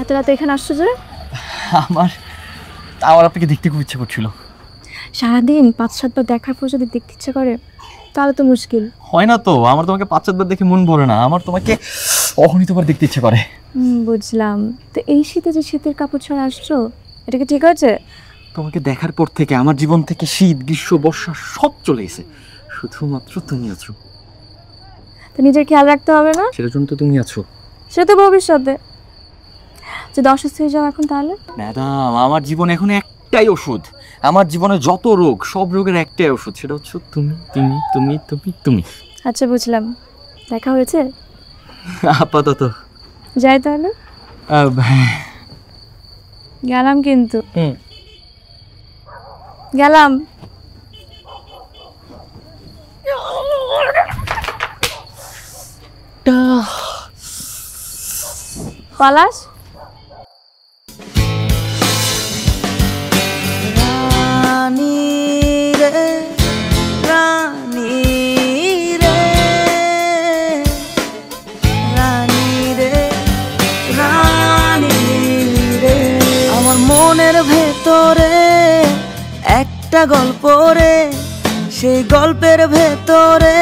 এত রাতে এখানে আসছো যে? আমার আমার আপনাকে দেখতে খুব ইচ্ছে করছিল। সারাদিন 5-7 বার দেখার পর যদি দেখতে ইচ্ছে করে তাহলে তো মুশকিল হয় না তো, আমার তোমাকে 5-7 বার দেখে মন ভরে না, আমার তোমাকে অগণিতবার দেখতে ইচ্ছে করে। বুঝলাম। তো এই শীতে যে শীতের কাপড় ছাড়া আসছো, এটা কি ঠিক আছে? তোমাকে দেখার পর থেকে আমার জীবন থেকে শীত, গ্রীষ্ম, বর্ষা সব চলে গেছে, শুধুমাত্র তুমি আছো। তো নিজের খেয়াল রাখতে হবে না? সেটার জন্য তো তুমি আছো। সে তো ভবিষ্যতে। যদি অসুস্থ হয়ে যাও এখন তাহলে? ম্যাডাম, আমার জীবনে এখন একটাই ওষুধ, আমার জীবনে যত রোগ সব রোগের একটাই ওষুধ, সেটা হচ্ছে তুমি তুমি তুমি তুমি তুমি। আচ্ছা বুঝলাম। দেখা হয়েছে? আপাতত যাই তাহলে। গেলাম কিন্তু। গেলাম। পলাশ, রানী রে রানী রে রানী রে রানী রে, আমার মনের ভেতরে একটা গল্প রে, সেই গল্পের ভেতরে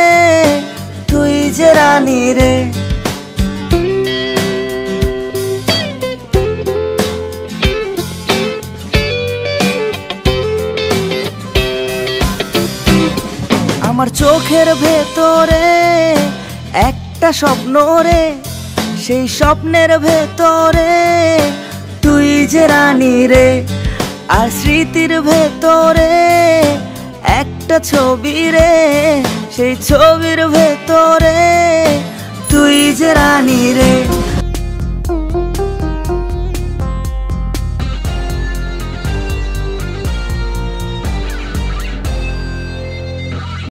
তুই যে রানী রে। আমার চোখের ভেতরে একটা স্বপ্ন রে, সেই স্বপ্নের ভেতরে তুই যে রানী রে। আর স্মৃতির ভেতরে একটা ছবি রে, সেই ছবির ভেতরে তুই যে রানী রে।